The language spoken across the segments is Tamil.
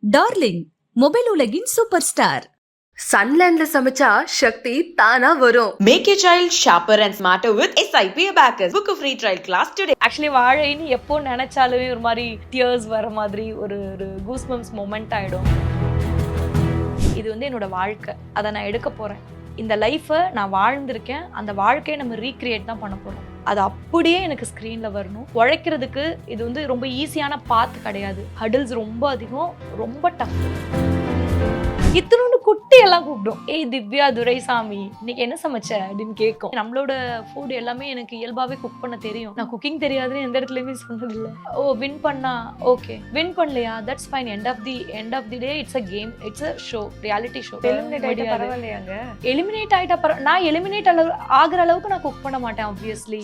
டார்லிங் மொபைல் உலகின் சூப்பர் ஸ்டார். சன்லேண்ட்ல சமைச்சா சக்தி தானா வரும். Make your child sharper and smarter with SIP Abacus. Book a free trial class today. Actually வாழைன்னு எப்போ நினைச்சாலுமே ஒரு மாதிரி டியர்ஸ் வர மாதிரி ஒரு கூஸ்பம்ஸ் மொமெண்ட் ஆயிடும். இது வந்து என்னோட வாழ்க்கை, அதை நான் எடுக்க போறேன். இந்த லைஃப்பை நான் வாழ்ந்திருக்கேன், அந்த வாழ்க்கையை நம்ம ரீக்ரியேட் தான் பண்ண போறோம். அது அப்படியே எனக்கு ஸ்க்ரீன்ல வரணும். உழைக்கிறதுக்கு இது வந்து ரொம்ப ஈஸியான பாத் கிடையாது. ஹடில்ஸ் ரொம்ப அதிகம், ரொம்ப டஃப். இத்தனோண்டு குட்டி எல்லாம் கூப்பிடும், ஏய் திவ்யா துரைசாமி இன்னைக்கு என்ன சமைச்ச அப்படின்னு கேட்கும். நம்மளோட ஃபுட் எல்லாமே எனக்கு இயல்பாவே குக் பண்ண தெரியும். நான் குக்கிங் தெரியாதுன்னு எந்த இடத்துலயுமே சொன்னதில்லை. ஓ வின் பண்ணா ஓகே, வின் பண்ணலையா that's fine. End of the day it's a game, it's a show, reality show. Eliminate ஆயிட்டா நான் எலிமினேட் ஆகுற அளவுக்கு நான் குக் பண்ண மாட்டேன் ஆப்வியஸ்லி.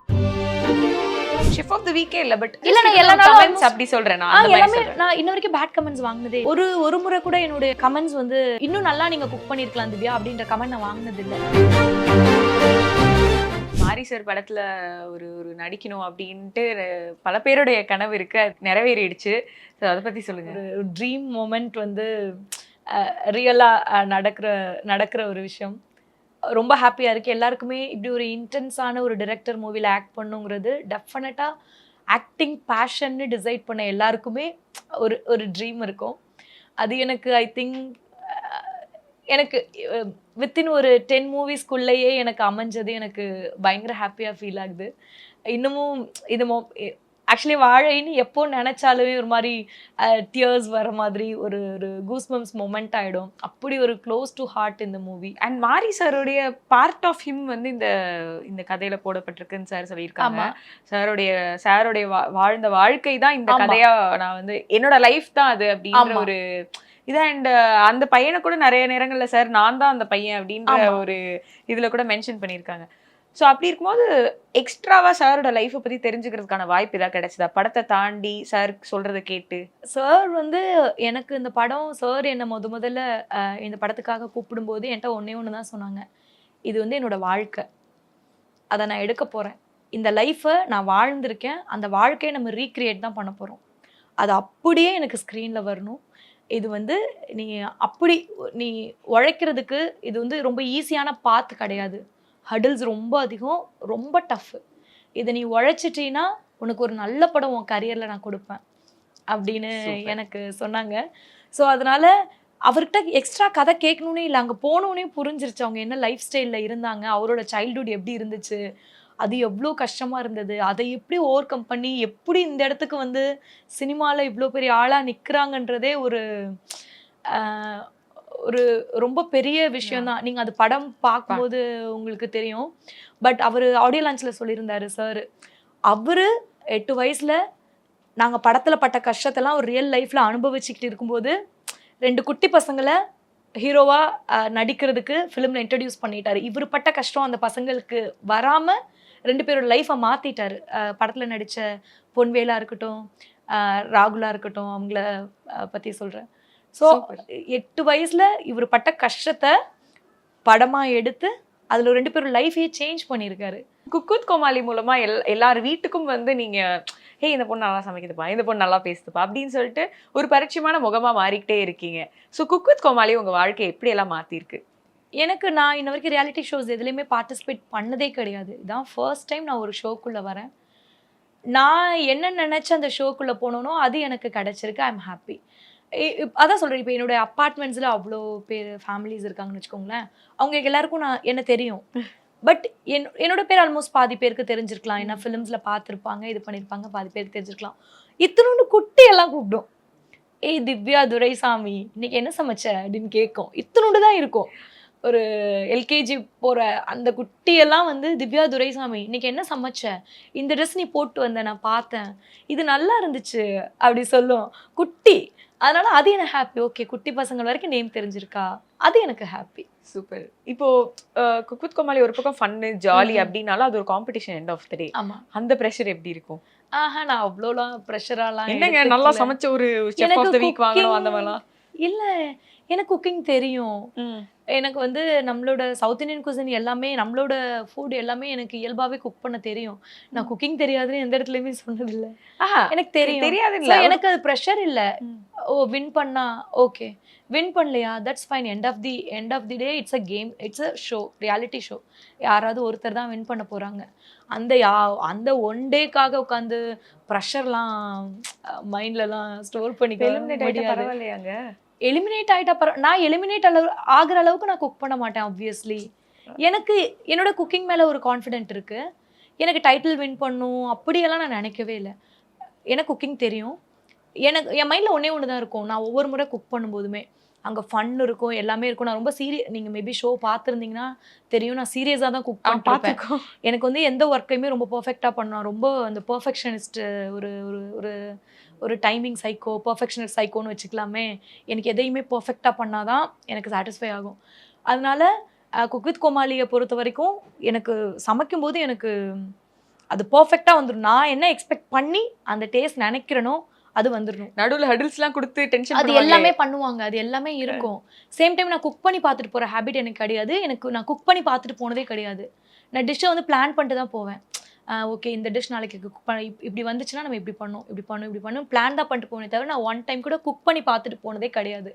ஷெஃப் ஆஃப் தி வீக்கே இல்ல, பட் இல்ல நான் எல்லா கமெண்ட்ஸ் அப்படி சொல்றேன். நான் எல்லாமே நான் இன்ன வரைக்கும் பேட் கமெண்ட்ஸ் வாங்குனதே. ஒரு முறை கூட என்னோட கமெண்ட்ஸ் வந்து இன்னும் நல்லா நீங்க குக் பண்ணிருக்கலாம் திவ்யா அப்படின்ற கமெண்ட் நான் வாங்குனது இல்ல. மாரி சார் படத்துல ஒரு நடிக்கணும் அப்படின்ட்டு பல பேருடைய கனவு இருக்கு, அது நிறைவேறிடுச்சு. அதை பத்தி சொல்லுங்க. ஒரு ட்ரீம் மொமெண்ட் வந்து ரியலா நடக்கிற ஒரு விஷயம். ரொம்ப ஹாப்பியாக இருக்குது. எல்லாருக்குமே இப்படி ஒரு இன்டென்ஸான ஒரு டிரெக்டர் மூவியில் ஆக்ட் பண்ணுங்கிறது டெஃபினட்டாக ஆக்டிங் பேஷன்னு டிசைட் பண்ண எல்லாருக்குமே ஒரு ட்ரீம் இருக்கும். அது எனக்கு ஐ திங்க் எனக்கு வித்தின் ஒரு 10 மூவிஸ்குள்ளேயே எனக்கு அமைஞ்சது எனக்கு பயங்கர ஹாப்பியாக ஃபீல் ஆகுது. இன்னமும் இது ஆக்சுவலி வாழைன்னு எப்போ நினைச்சாலுமே ஒரு மாதிரி டியர்ஸ் வர மாதிரி ஒரு கூஸ்பம்ஸ் மொமெண்ட் ஆயிடும். அப்படி ஒரு க்ளோஸ் டு ஹார்ட் இந்த மூவி. அண்ட் மாரி சாருடைய பார்ட் ஆஃப் ஹிம் வந்து இந்த கதையில போடப்பட்டிருக்குன்னு சார் சொல்லியிருக்காங்க. சாருடைய வாழ்ந்த வாழ்க்கை தான் இந்த கதையா, நான் வந்து என்னோட லைஃப் தான் அது அப்படின்ற ஒரு இது. அண்ட் அந்த பையனை கூட நிறைய நேரங்கள்ல சார் நான் தான் அந்த பையன் அப்படின்ற ஒரு இதுல கூட மென்ஷன் பண்ணியிருக்காங்க. ஸோ அப்படி இருக்கும்போது எக்ஸ்ட்ராவா சாரோட லைஃப்பை பற்றி தெரிஞ்சுக்கிறதுக்கான வாய்ப்பு ஏதாவது கிடைச்சதா படத்தை தாண்டி சார் சொல்றதை கேட்டு? சார் வந்து எனக்கு இந்த படம் சார் என்னை முதல்ல இந்த படத்துக்காக கூப்பிடும்போது என்கிட்ட ஒன்று தான் சொன்னாங்க, இது வந்து என்னோட வாழ்க்கை, அதை நான் எடுக்க போகிறேன். இந்த லைஃப்பை நான் வாழ்ந்திருக்கேன், அந்த வாழ்க்கையை நம்ம ரீக்ரியேட் தான் பண்ண போகிறோம். அது அப்படியே எனக்கு ஸ்க்ரீனில் வரணும். இது வந்து நீ உழைக்கிறதுக்கு இது வந்து ரொம்ப ஈஸியான பாத் கிடையாது. ஹடில்ஸ் ரொம்ப அதிகம், ரொம்ப டஃப். இதை நீ உழைச்சிட்டீன்னா உனக்கு ஒரு நல்ல படம் உன் கரியரில் நான் கொடுப்பேன் அப்படின்னு எனக்கு சொன்னாங்க. ஸோ அதனால அவர்கிட்ட எக்ஸ்ட்ரா கதை கேட்கணுன்னே இல்லை, அங்கே போனோன்னே புரிஞ்சிருச்சு அவங்க என்ன லைஃப் ஸ்டைலில் இருந்தாங்க, அவரோட சைல்டுஹுட் எப்படி இருந்துச்சு, அது எவ்வளோ கஷ்டமாக இருந்தது, அதை எப்படி ஓவர் கம் பண்ணி எப்படி இந்த இடத்துக்கு வந்து சினிமாவில் இவ்வளோ பெரிய ஆளாக நிற்கிறாங்கன்றதே ஒரு ரொம்ப பெரிய விஷயம்தான். நீங்கள் அது படம் பார்க்கும்போது உங்களுக்கு தெரியும். பட் அவர் ஆடியோ லான்ச்சில் சொல்லியிருந்தாரு சார், அவர் 8 வயசில் நாங்கள் படத்தில் பட்ட கஷ்டத்தெல்லாம் ஒரு ரியல் லைஃப்பில் அனுபவிச்சுக்கிட்டு இருக்கும்போது 2 குட்டி பசங்களை ஹீரோவாக நடிக்கிறதுக்கு ஃபிலிமில் இன்ட்ரடியூஸ் பண்ணிட்டாரு. இவர் பட்ட கஷ்டம் அந்த பசங்களுக்கு வராமல் 2 பேரோட லைஃப்பை மாற்றிட்டாரு. படத்தில் நடித்த பொன்வேலா இருக்கட்டும், ராகுலா இருக்கட்டும், அவங்கள பற்றி சொல்கிறேன். ஸோ 8 வயசுல இவர் பட்ட கஷ்டத்தை படமா எடுத்து அதுல 2 பேரும் லைஃபையே சேஞ்ச் பண்ணியிருக்காரு. குக் வித் கோமாளி மூலமா எல்லார் வீட்டுக்கும் வந்து நீங்க ஹே இந்த பொண்ணு நல்லா சமைக்குதுப்பா, இந்த பொண்ணு நல்லா பேசுதுப்பா அப்படின்னு சொல்லிட்டு ஒரு பரிச்சயமான முகமா மாறிக்கிட்டே இருக்கீங்க. ஸோ குக் வித் கோமாளி உங்க வாழ்க்கையை எப்படி எல்லாம் மாத்திருக்கு? எனக்கு நான் இன்ன வரைக்கும் ரியாலிட்டி ஷோஸ் எதுலையுமே பார்ட்டிசிபேட் பண்ணதே கிடையாது. இதான் ஃபர்ஸ்ட் டைம் நான் ஒரு ஷோக்குள்ளே வரேன். நான் என்ன நினச்ச அந்த ஷோக்குள்ளே போனோனோ அது எனக்கு கிடச்சிருக்கு. ஐ எம் ஹாப்பி. அதான் சொல்கிறேன், இப்போ என்னோட அப்பார்ட்மெண்ட்ஸில் அவ்வளோ பேர் ஃபேமிலிஸ் இருக்காங்கன்னு வச்சுக்கோங்களேன். அவங்களுக்கு எல்லாருக்கும் என்ன தெரியும். பட் என்னோட பேர் ஆல்மோஸ்ட் பாதி பேருக்கு தெரிஞ்சிருக்கலாம். ஏன்னா ஃபிலிம்ஸில் பார்த்துருப்பாங்க, இது பண்ணியிருப்பாங்க, பாதி பேருக்கு தெரிஞ்சிருக்கலாம். இத்தனோண்டு குட்டி எல்லாம் கூப்பிடும், ஏய் திவ்யா துரைசாமி இன்னைக்கு என்ன சமைச்ச அப்படின்னு கேட்கும். இத்தனோண்டு தான் இருக்கும். ஒரு எல்கேஜி போகிற அந்த குட்டியெல்லாம் வந்து திவ்யா துரைசாமி இன்னைக்கு என்ன சமைச்ச, இந்த ட்ரெஸ் நீ போட்டு வந்த நான் பார்த்தேன், இது நல்லா இருந்துச்சு அப்படி சொல்லும் குட்டி. அதனால அது எனக்கு ஹாப்பி. ஓகே, குட்டி பசங்க வரைக்கும் நேம் தெரிஞ்சிருக்கா, அது எனக்கு ஹாப்பி. சூப்பர். இப்போ குக் வித் கோமாளி ஒரு பக்கம் ஃபன்னு ஜாலி அப்படின்னாலும் அது ஒரு காம்படிஷன் எண்ட் ஆஃப் தி டே. ஆமா, அந்த ப்ரெஷர் எப்படி இருக்கும்? நான் அவ்வளோலாம் ப்ரெஷராலாம் என்னங்க நல்லா சமைச்ச ஒரு செஃப் ஆஃப் தி வீக் வாங்கணும் அந்த மாதிரிலாம் இல்லை. எனக்கு குக்கிங் தெரியும். எனக்கு வந்து நம்மளோட சவுத் இந்தியன் குசின் எல்லாமே நம்மளோட ஃபுட் எல்லாமே எனக்கு இயல்பாவே குக் பண்ண தெரியும். நான் குக்கிங் தெரியாதுன்னு எந்த இடத்துலயுமே சொன்னதில்ல. எனக்கு தெரியும். தெரியாதுல்ல. So, எனக்கு அது ப்ரெஷர் இல்ல. ம். ஓ வின் பண்ணா ஓகே, வின் பண்ணலையா that's fine. End of the day it's a game, it's a show, reality show. யாராவது ஒருத்தர் தான் வின் பண்ண போறாங்க. அந்த ஒன் டேக்காக உட்காந்து ப்ரெஷர்லாம் மைண்ட்லலாம் ஸ்டோர் பண்ணிக்க எலிமினேட் ஆயிட்டா முடியாது. பரவாயில்லையாங்க? எலிமினேட் ஆயிட்டா நான் எலிமினேட் ஆகுற அளவுக்கு நான் குக் பண்ண மாட்டேன் ஆப்வியஸ்லி. எனக்கு என்னோட குக்கிங் மேல ஒரு கான்ஃபிடென்ட் இருக்கு. எனக்கு டைட்டில் வின் பண்ணும் அப்படியெல்லாம் நான் நினைக்கவே இல்லை. எனக்கு குக்கிங் தெரியும். எனக்கு என் மைண்டில் ஒன்று தான் இருக்கும். நான் ஒவ்வொரு முறை குக் பண்ணும்போதுமே அங்கே ஃபன் இருக்கும், எல்லாமே இருக்கும். நான் ரொம்ப நீங்கள் மேபி ஷோ பார்த்துருந்தீங்கன்னா தெரியும், நான் சீரியஸாக தான் குக் பண்ணிருப்பேன். எனக்கு வந்து எந்த ஒர்க்கையுமே ரொம்ப பர்ஃபெக்டாக பண்ணலாம். ரொம்ப அந்த பர்ஃபெக்ஷனிஸ்ட், ஒரு ஒரு ஒரு டைமிங் சைக்கோ, பர்ஃபெக்ஷனிஸ்ட் சைக்கோன்னு வச்சுக்கலாமே. எனக்கு எதையுமே பர்ஃபெக்டாக பண்ணாதான் எனக்கு சாட்டிஸ்ஃபை ஆகும். அதனால குக் வித் கோமாளியை பொறுத்த வரைக்கும் எனக்கு சமைக்கும்போது எனக்கு அது பர்ஃபெக்டாக வந்துடும். நான் என்ன எக்ஸ்பெக்ட் பண்ணி அந்த டேஸ்ட் நினைக்கிறேனோ அது வந்துடணும். நடுவுல ஹடில்ஸ்லாம் கொடுத்து டென்ஷன் அது எல்லாமே பண்ணுவாங்க, அது எல்லாமே இருக்கும். சேம் டைம் நான் குக் பண்ணி பார்த்துட்டு போகிற ஹேபிட் எனக்கு கிடையாது. நான் குக் பண்ணி பார்த்துட்டு போனதே கிடையாது. நான் டிஷ்ஷை வந்து பிளான் பண்ணிட்டு தான் போவேன். ஓகே இந்த டிஷ் நாளைக்கு குக் பண்ண இப்படி வந்துச்சுன்னா நம்ம இப்படி பண்ணணும் பிளான் தான் பண்ணிட்டு போனே தவிர நான் ஒன் டைம் கூட குக் பண்ணி பார்த்துட்டு போனதே கிடையாது.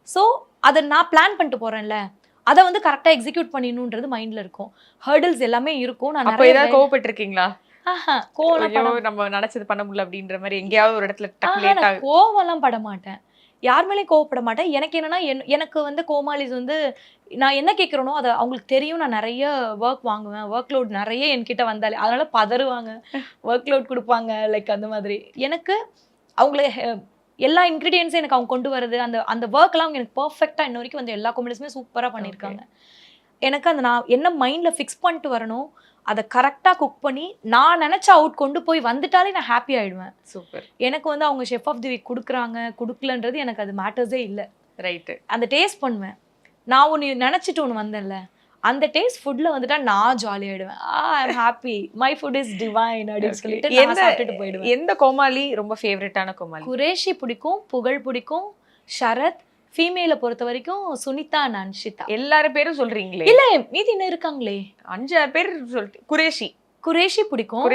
ஸோ அதை நான் பிளான் பண்ணிட்டு போகிறேன்ல, அதை வந்து கரெக்டாக எக்ஸிக்யூட் பண்ணிடணுன்றது மைண்டில் இருக்கும். ஹர்டில்ஸ் எல்லாமே இருக்கும். நான் அப்போ ஏதாவது கோவப்பட்டிருக்கீங்களா? கோவம் நம்ம நினைச்சது பண்ண முடியல அப்படின்ற மாதிரி எங்கேயாவது ஒரு இடத்துல கோவம்லாம் பட மாட்டேன். யார் மேலேயும் கோவப்பட மாட்டேன். எனக்கு என்னன்னா எனக்கு வந்து கோமாளிஸ் வந்து நான் என்ன கேட்குறேனோ அதை அவங்களுக்கு தெரியும். நான் நிறைய ஒர்க் வாங்குவேன், ஒர்க் லோட் நிறைய என்கிட்ட வந்தாலே அதனால பதறுவாங்க, ஒர்க் லோட் கொடுப்பாங்க. லைக் அந்த மாதிரி எனக்கு அவங்கள எல்லா இன்க்ரீடியன்ஸும் எனக்கு அவங்க கொண்டு வரது, அந்த ஒர்க்லாம் அவங்க எனக்கு பர்ஃபெக்டாக இன்ன வரைக்கும் வந்து எல்லா கோமாளிஸுமே சூப்பராக பண்ணியிருக்காங்க. எனக்கு அந்த நான் என்ன மைண்டில் ஃபிக்ஸ் பண்ணிட்டு வரணும், அதை கரெக்டாக குக் பண்ணி நான் நினச்ச அவுட் கொண்டு போய் வந்துட்டாலே நான் ஹாப்பி ஆகிடுவேன். சூப்பர். எனக்கு வந்து அவங்க ஷெஃப் ஆஃப் தி வீக் கொடுக்குறாங்க கொடுக்கலன்றது எனக்கு அது மேட்டர்ஸே இல்லை. ரைட்டு. அந்த டேஸ்ட் பண்ணுவேன். நான் ஒன்று நினச்சிட்டு ஒன்று வந்தேன்ல, அந்த டேஸ்ட் ஃபுட்டில் வந்துட்டா நான் ஜாலி ஆகிடுவேன். I am happy, my food is divine அப்படின்னு சொல்லிட்டு நான் சாப்பிட்டுட்டு போயிடுவேன். எந்த கோமாளி ரொம்ப ஃபேவரட்டான கோமாளி? குரேஷி பிடிக்கும், புகழ் பிடிக்கும், ஷரத். ஃபீமேலை பொறுத்த வரைக்கும் சுனிதா, அன்ஷிதா. எல்லாரும் பேரும் சொல்றீங்களே? இல்ல மீதி என்ன இருக்காங்களே 5 பேர் சொல்லிட்டு. குரேஷி பிடிக்கும்,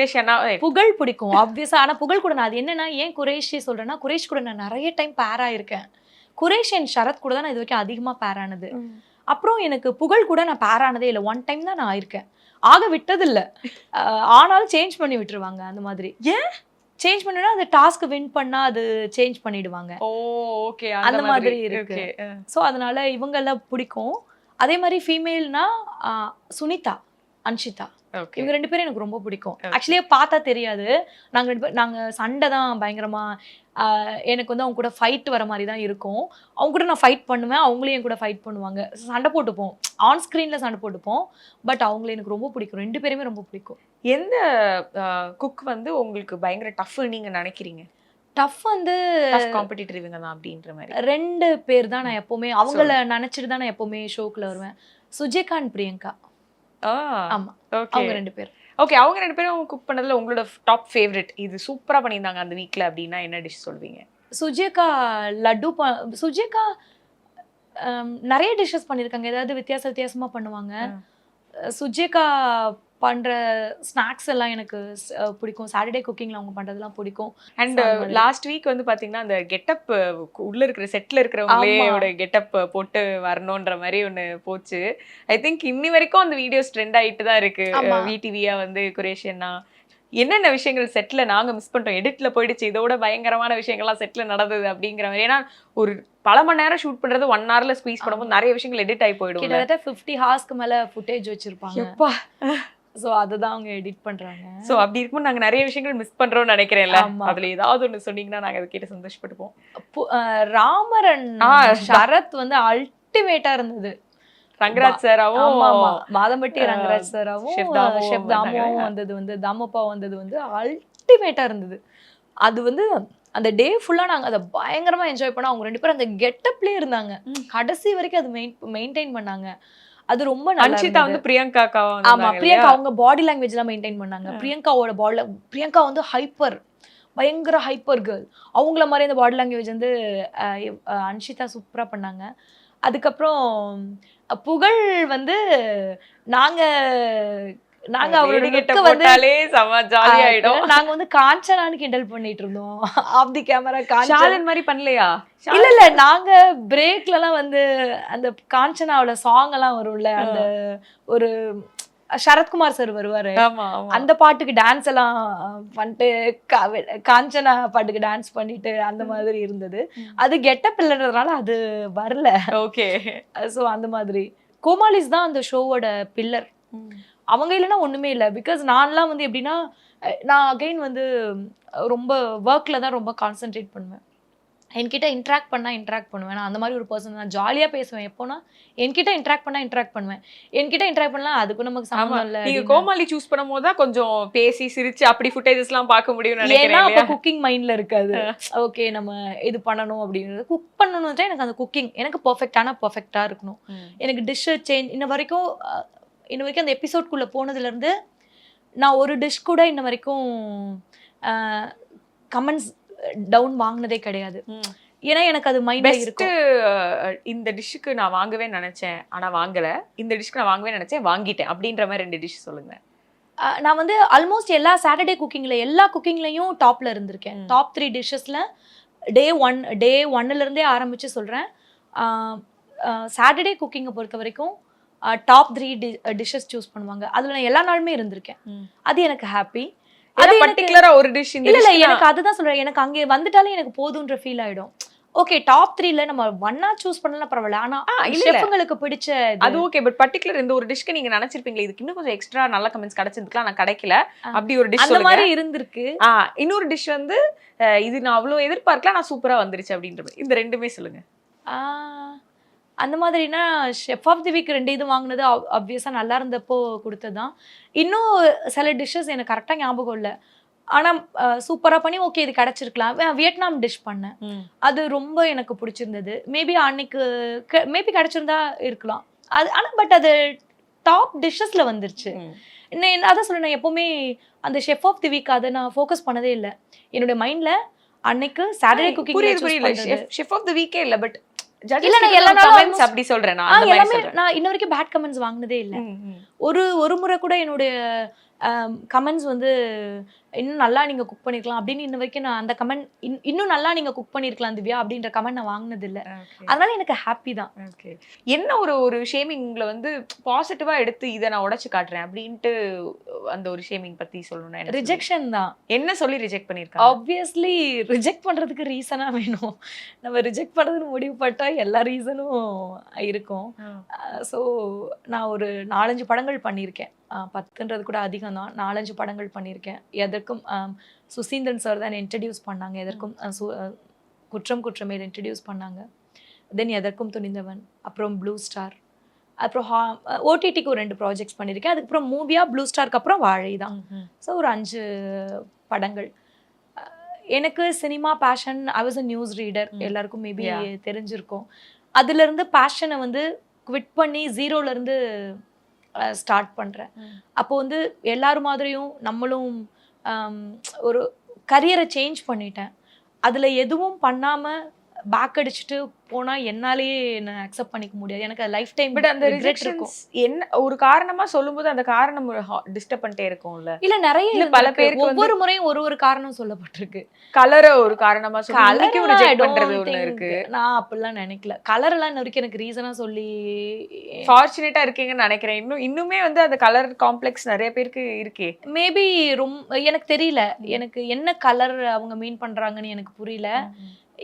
புகழ் பிடிக்கும் ஆப்வியஸா. ஆனா புகழ் கூட நான் அது என்னன்னா ஏன் குரேஷி சொல்றேன்னா, குரேஷ் கூட நான் நிறைய டைம் பேர் ஆயிருக்கேன். குரேஷ் அண்ட் ஷரத் கூட தான் நான் இது வரைக்கும் அதிகமா பேர் ஆனது. அப்புறம் எனக்கு புகழ் கூட நான் பேர் ஆனதே இல்லை. ஒன் டைம் தான் நான் ஆயிருக்கேன், ஆக விட்டது இல்லை. ஆனாலும் சேஞ்ச் பண்ணி விட்டுருவாங்க அந்த மாதிரி. ஏன் சேஞ்ச் பண்ணா அந்த டாஸ்க் வின் பண்ணா அது சேஞ்ச் பண்ணிடுவாங்க. ஓகே, அந்த மாதிரி இருக்கு. ஸோ அதனால இவங்க எல்லாம் பிடிக்கும். அதே மாதிரி ஃபீமேல்னா சுனிதா, அன்ஷிதா, இவங்க 2 பேரும் எனக்கு ரொம்ப பிடிக்கும். ஆக்சுவலி பார்த்தா தெரியாது, நாங்க சண்டை தான் பயங்கரமா. எனக்கு வந்து அவங்க கூட ஃபைட் வர மாதிரி தான் இருக்கும். அவங்க கூட நான் ஃபைட் பண்ணுவேன், அவங்களும் என் கூட ஃபைட் பண்ணுவாங்க. சண்டை போட்டுப்போம், ஆன் ஸ்க்ரீன்ல சண்டை போட்டுப்போம். பட் அவங்கள எனக்கு ரொம்ப பிடிக்கும், 2 பேருமே ரொம்ப பிடிக்கும். எந்த குக் வந்து உங்களுக்கு பயங்கர டஃப் நீங்க நினைக்கிறீங்க? டஃப் வந்து காம்படிட்டர் இவங்க தான் அப்படின்ற மாதிரி 2 பேர் தான் நான் எப்பவுமே அவங்கள நினைச்சிட்டு தான் நான் எப்பவுமே ஷோக்குள்ள வருவேன். சுஜேகா அண்ட் பிரியங்கா. ஆமா, அவங்க 2 பேர். ஓகே, அவங்க 2 பேரும் குக் பண்ணதுல உங்களோட டாப் ஃபேவரட் இது சூப்பரா பண்ணியிருந்தாங்க அந்த வீக்ல அப்படின்னா என்ன டிஷ் சொல்வீங்க? சுஜேகா லட்டு. சுஜேகா நிறைய டிஷ்ஷஸ் பண்ணியிருக்காங்க, ஏதாவது வித்தியாசமா பண்ணுவாங்க. சுஜேகா பண்ற ஸ்நாக்ஸ் எல்லாம் எனக்கு பிடிக்கும். சாட்டர்டே குக்கிங்ல அவங்க பண்றதெல்லாம் பிடிக்கும். அண்ட் லாஸ்ட் வீக் வந்து பாத்தீங்கன்னா அந்த கெட்டப் உள்ள இருக்கிற செட்ல இருக்கிறவங்களே கெட்டப் போட்டு வரணும்ன்ற மாதிரி ஒண்ணு போச்சு. ஐ திங்க் இன்னி வரைக்கும் அந்த வீடியோஸ் ட்ரெண்ட் ஆயிட்டு தான் இருக்கு. விடிவியா வந்து குரேஷியன்னா என்னென்ன விஷயங்கள் செட்ல நாங்க மிஸ் பண்ணிட்டோம், எடிட்ல போயிடுச்சு, இதோட பயங்கரமான விஷயங்கள்லாம் செட்ல நடந்தது அப்படிங்கிற மாதிரி. ஏன்னா ஒரு பல மணி நேரம் ஷூட் பண்றது 1 hourல ஸ்குவீஸ் பண்ணும்போது நிறைய விஷயங்கள் எடிட் ஆகி போயிடும். கிட்டத்தட்ட 50 ஹார்ஸ்க்கு மேல ஃபுட்டேஜ் வச்சிருப்பாங்க. சோ அதுதான் அவங்க எடிட் பண்றாங்க. சோ அப்படி இருக்கும்போது நாங்க நிறைய விஷயங்கள் மிஸ் பண்றோம்னு நினைக்கிறேன்ல, அதுல ஏதாவது ஒண்ணு சொன்னீங்கன்னா நாங்க அதை கேட்டு சந்தோஷப்பட்டுப்போம். ராமரன் ஷரத் வந்து அல்டிமேட்டா இருந்தது. ரங்கராஜ் சாராவும் மாதம்பட்டி ரங்கராஜ் சாராவும் ஷெஃப் தாமுவும் வந்தது வந்து தாமப்பா வந்தது வந்து அல்டிமேட்டா இருந்தது. அது வந்து அந்த டே ஃபுல்லா நாங்க அதை பயங்கரமா என்ஜாய் பண்ணோம். அவங்க 2 பேரும் அந்த கெட்டப்லயே இருந்தாங்க, கடைசி வரைக்கும் அது மெயின்டைன் பண்ணாங்க. அது ரொம்ப நல்லா. அன்ஷிதா வந்து பிரியங்கா. ஆமா, பிரியங்கா அவங்க பாடி லாங்குவேஜ் எல்லாம் மெயின்டைன் பண்ணாங்க. பிரியங்காவோட பிரியங்கா வந்து பயங்கர ஹைப்பர் கேர்ள். அவங்கள மாதிரி அந்த பாடி லாங்குவேஜ் வந்து அன்ஷிதா சூப்பரா பண்ணாங்க. அதுக்கப்புறம் புகழ் வந்து நாங்க நாங்க அவரோட கிட்ட look வந்து போட்டாலே செம ஜாலி ஆயிடும். நாங்க வந்து காஞ்சனான்னு கிண்டல் பண்ணிட்டு இருந்தோம் ஆஃப் தி கேமரா. ஷாலின் மாதிரி பண்ணலையா? இல்ல நாங்க பிரேக்லலாம் வந்து அந்த காஞ்சனாவோட சாங் எல்லாம் வரும்ல, அந்த ஒரு சரத்குமார் சார் வருவாரு, ஆமா ஆமா. அந்த பாட்டுக்கு டான்ஸ் எல்லாம் பண்ணிட்டு காஞ்சனா பாட்டுக்கு டான்ஸ் பண்ணிட்டு அந்த மாதிரி இருந்தது. அது கெட்டப் இல்லைன்றதுனால அது வரல. ஓகே. ஸோ அந்த மாதிரி கோமாளிஸ் தான் அந்த ஷோவோட பில்லர். அவங்க இல்லைன்னா ஒண்ணுமே இல்லை. பிகாஸ் நான்லாம் வந்து எப்படின்னா, நான் அகைன் வந்து ரொம்ப ஒர்க்ல தான் ரொம்ப கான்சென்ட்ரேட் பண்ணுவேன். என்கிட்ட இன்ட்ராக்ட் பண்ணுவேன். நான் அந்த மாதிரி ஒரு பர்சன். நான் ஜாலியா பேசுவேன். எப்போனா என்கிட்ட இன்ட்ராக்ட் பண்ணுவேன். என்கிட்ட இன்ட்ராக்ட் பண்ணலாம், அதுக்கும் நமக்கு சம்மந்தம் இல்லை. நீங்க கோமாளி சூஸ் பண்ணும்போது தான் கொஞ்சம் பேசி சிரிச்சு அப்படி ஃபுட்டேஜஸ் எல்லாம் பார்க்க முடியும்னு ஏன்னா நினைக்கிறேன். அப்ப குக்கிங் மைண்ட்ல இருக்காது. ஓகே நம்ம இது பண்ணணும் அப்படிங்கிறது. குக் பண்ணணும்னா எனக்கு அந்த குக்கிங் எனக்கு பர்ஃபெக்டா இருக்கணும். எனக்கு டிஷ் சேஞ்ச் இன்ன வரைக்கும் அந்த எபிசோட்குள்ள போனதுல இருந்து நான் ஒரு டிஷ் கூட இன்ன வரைக்கும் கமெண்ட்ஸ் டவுன் வாங்கினதே கிடையாது. ஏன்னா எனக்கு அது மைண்ட்ல இருக்கு. இந்த டிஷ்ஷுக்கு நான் வாங்கவே நினைச்சேன் ஆனா வாங்கல, இந்த டிஷ்க்கு நான் வாங்கவே நினைச்சேன் வாங்கிட்டேன் அப்படின்ற மாதிரி 2 டிஷ் சொல்லுங்க. நான் வந்து ஆல்மோஸ்ட் எல்லா சாட்டர்டே எல்லா குக்கிங்லயும் டாப்ல இருந்திருக்கேன். டாப் 3 டிஷ்ஷஸ்ல டே 1ல இருந்தே ஆரம்பிச்சு சொல்றேன். சாட்டர்டே குக்கிங்கை பொறுத்த வரைக்கும் டாப் 3 டிஷ்ஷஸ் சூஸ் பண்ணுவாங்க. அதுல நான் எல்லா நாளுமே இருந்திருக்கேன். அது எனக்கு ஹாப்பி. அது பர்టిక్యులரா ஒரு டிஷ் இந்த இல்ல எனக்கு அதுதான் சொல்றேன். எனக்கு அங்கே வந்துட்டாலே எனக்கு போதுன்ற ஃபீல் ஆயிடும். ஓகே டாப் 3ல நம்ம ஒண்ணா சூஸ் பண்ணலாம் பரவாயில்ல. ஆனா ஷெஃப்ங்களுக்கு பிடிச்ச அது ஓகே. பட் பர்టిక్యులர் இந்த ஒரு டிஷ்க்கு நீங்க நினைச்சிருப்பீங்களா இதுக்கு இன்னும் கொஞ்சம் எக்ஸ்ட்ரா நல்ல கமெண்ட்ஸ் கிடைச்சிருக்கலாம், நான் கிடைக்கல, அப்படி ஒரு டிஷ் அந்த மாதிரி இருந்திருக்கு. இன்னொரு டிஷ் வந்து இது நான் அவ்வளவு எதிர்பார்க்கல நான் சூப்பரா வந்துருச்சு அப்படின்ற இந்த 2மே சொல்லுங்க. அந்த மாதிரினா ஷெஃப் ஆஃப் தி வீக் 2 இது வாங்கினது ஆப்வியஸா நல்லா இருந்தப்போ கொடுத்ததுதான். இன்னும் சில டிஷ்ஷஸ் எனக்கு கரெக்டா ஞாபகம் இல்லை. ஆனா சூப்பரா பண்ணி ஓகே இது கிடைச்சிருக்கலாம். வியட்நாம் டிஷ் பண்ணேன், அது ரொம்ப எனக்கு பிடிச்சிருந்தது. மேபி அன்னைக்கு கிடைச்சிருந்தா இருக்கலாம் அது. ஆனா பட் அது டாப் டிஷ்ஷஸ்ல வந்துருச்சு. அதான் சொல்றேன், எப்பவுமே அந்த ஷெஃப் ஆஃப் தி வீக் அதை நான் ஃபோக்கஸ் பண்ணதே இல்லை. என்னோட மைண்ட்ல அன்னைக்கு Saturday cooking chef of the வீக்கே இல்ல, பட் இல்ல நான் எல்லா நாளும் அப்படி சொல்றேன். நான் இன்ன வரைக்கும் பேட் கமெண்ட்ஸ் வாங்கினதே இல்ல. ஒரு முறை கூட என்னுடைய கமெண்ட்ஸ் வந்து இன்னும் நல்லா நீங்க குக் பண்ணிருக்கலாம் அப்படின்னு இன்ன வரைக்கும் நான் அந்த கமெண்ட் இன்னும் நல்லா நீங்க குக் பண்ணிருக்கலாம் திவ்யா அப்படின்ற கமெண்ட் நான் வாங்கினது இல்ல. அதனால எனக்கு ஹாப்பி தான். என்ன ஒரு ஷேமிங் உங்களை வந்து பாசிட்டிவா எடுத்து இதை நான் உடைச்சு காட்டுறேன் அப்படின்ட்டு அந்த ஒரு ஷேமிங் பத்தி சொல்லணும்னா ரிஜெக்ஷன் தான். என்ன சொல்லி ரிஜெக்ட் பண்ணிருக்காங்க? ஆப்வியஸ்லி ரிஜெக்ட் பண்றதுக்கு ரீசனா வேணும். நம்ம ரிஜெக்ட் பண்றதுன்னு முடிவு பட்டா எல்லா ரீசனும் இருக்கும். ஸோ நான் ஒரு 4-5 படங்கள் பண்ணியிருக்கேன். 10ன்றது கூட அதிகம் தான். 4-5 படங்கள் பண்ணியிருக்கேன். எதற்கும் சுசீந்திரன் சார் தான் இன்ட்ரடியூஸ் பண்ணாங்க. எதற்கும் குற்றமேல் இன்ட்ரடியூஸ் பண்ணாங்க. தென் எதற்கும் துணிந்தவன், அப்புறம் ப்ளூ ஸ்டார், அப்புறம் ஓடிடிக்கு ஒரு 2 ப்ராஜெக்ட்ஸ் பண்ணியிருக்கேன். அதுக்கப்புறம் மூவியா ப்ளூ ஸ்டாருக்கு அப்புறம் வாழை தான். ஸோ ஒரு 5 படங்கள். எனக்கு cinema passion, I was a news reader, எல்லாருக்கும் மேபி தெரிஞ்சிருக்கும். அதுல இருந்து பேஷனை வந்து குவிட் பண்ணி 0ல இருந்து ஸ்டார்ட் பண்றேன். அப்போ வந்து எல்லாரும் மாதிரியும் நம்மளும் ஒரு கரியரை சேஞ்ச் பண்ணிட்டேன். அதுல எதுவும் பண்ணாம பேக் அடிச்சுட்டு போனா என்னாலேயே என்ன அக்செப்ட் பண்ணிக்க முடியாது. எனக்கு லைஃப் டைம். பட் அந்த ரிஜெக்ஷன்ஸ் என்ன ஒரு காரணமா சொல்லும்போது அந்த காரணம் டிஸ்டர்ப் பண்ணிட்டே இருக்கும்ல. இல்ல நிறைய பல பேருக்கு ஒவ்வொரு முறையும் ஒரு காரணம் சொல்லப்பட்டிருக்கு. கலரை ஒரு காரணமா சொல்லி ரிஜெக்ட் பண்றது ஒண்ணு இருக்கு. நான் அப்படிலாம் நினைக்கல. கலர் எல்லாம் இன்ன வரைக்கும் எனக்கு ரீசனா சொல்லி ஃபார்ச்சுனேட்டா இருக்கீங்கன்னு நினைக்கிறேன். இன்னுமே வந்து அந்த கலர் காம்ப்ளெக்ஸ் நிறைய பேருக்கு இருக்கே. மேபி ரொம்ப எனக்கு தெரியல. எனக்கு என்ன கலர் அவங்க மீன் பண்றாங்கன்னு எனக்கு புரியல.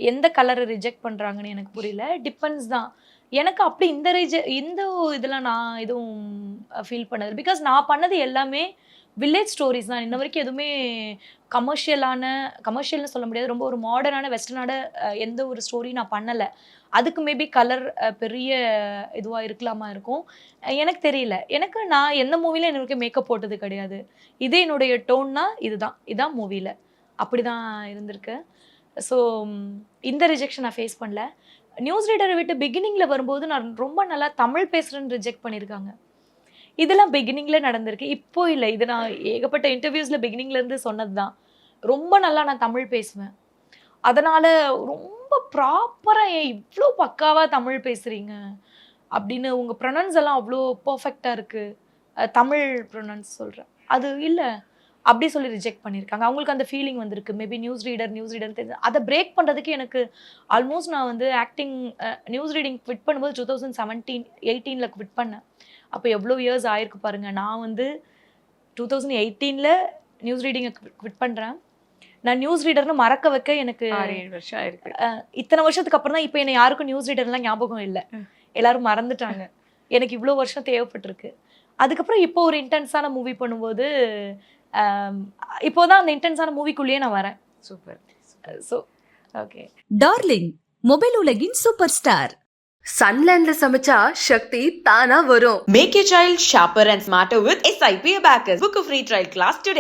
எந்த கலரை ரிஜெக்ட் பண்றாங்கன்னு எனக்கு புரியல. டிபெண்ட்ஸ் தான். எனக்கு அப்படி இந்த இதெல்லாம் நான் எதுவும் ஃபீல் பண்ணது. பிகாஸ் நான் பண்ணது எல்லாமே வில்லேஜ் ஸ்டோரிஸ் தான். இன்ன வரைக்கும் எதுவுமே கமர்ஷியல்னு சொல்ல முடியாது. ரொம்ப ஒரு மாடர்னான வெஸ்டர்னான எந்த ஒரு ஸ்டோரி நான் பண்ணலை. அதுக்கு மேபி கலர் பெரிய இதுவாக இருக்கலாமா இருக்கும், எனக்கு தெரியல. நான் எந்த மூவில எனக்கு மேக்கப் போட்டது கிடையாது. இது என்னுடைய டோன்னா இதுதான் மூவியில் அப்படி தான் இருந்திருக்கு. ஸோ இந்த ரிஜெக்ஷன் நான் ஃபேஸ் பண்ணல. நியூஸ் ரீடரை விட்டு பிகினிங்கில் வரும்போது நான் ரொம்ப நல்லா தமிழ் பேசுகிறேன்னு ரிஜெக்ட் பண்ணியிருக்காங்க. இதெல்லாம் பிகினிங்கில் நடந்திருக்கு, இப்போ இல்லை. இது நான் ஏகப்பட்ட இன்டர்வியூஸில் பிகினிங்லேருந்து சொன்னது தான். ரொம்ப நல்லா நான் தமிழ் பேசுவேன். அதனால் ரொம்ப ரொம்ப ப்ராப்பராக ஏன் இவ்வளோ பக்காவாக தமிழ் பேசுகிறீங்க அப்படின்னு, உங்கள் ப்ரொனன்ஸ் எல்லாம் அவ்வளோ பர்ஃபெக்டாக இருக்குது, தமிழ் ப்ரொனன்ஸ் சொல்கிறேன், அது இல்லை அப்படி சொல்லி ரிஜெக்ட் பண்ணியிருக்காங்க. அவங்களுக்கு அந்த ஃபீலிங் வந்திருக்கு. மேபி நியூஸ் ரீடர் தெரிஞ்சு அதை பிரேக் பண்ணுறதுக்கு எனக்கு ஆல்மோஸ்ட் நான் வந்து ஆக்டிங் நியூஸ் ரீடிங் குவிட் பண்ணும்போது 2017-18 குவிட் பண்ணேன். அப்போ எவ்வளோ இயர்ஸ் ஆயிருக்கு பாருங்கள். நான் வந்து 2018 நியூஸ் ரீடிங்கை குவிட் பண்ணுறேன். நான் நியூஸ் ரீடர்னு மறக்க வைக்க எனக்கு 6-7 வருஷம் ஆயிருக்கு. இத்தனை வருஷத்துக்கு அப்புறம் தான் இப்போ என்னை யாருக்கும் நியூஸ் ரீடர்லாம் ஞாபகம் இல்லை, எல்லாரும் மறந்துட்டாங்க. எனக்கு இவ்வளோ வருஷம் தேவைப்பட்டிருக்கு. அதுக்கப்புறம் இப்போ ஒரு இன்டென்ஸான மூவி பண்ணும்போது இப்போதான் அந்த இன்டென்ஸான மூவிக்குள்ளேயே நான் வரேன். Super. So okay. Darling mobile உலகின் சூப்பர் ஸ்டார். சன்லேண்ட்ல சமைச்சா சக்தி தானா வரும். Make your child sharper and smarter with SIP Abacus. Book a free trial class today.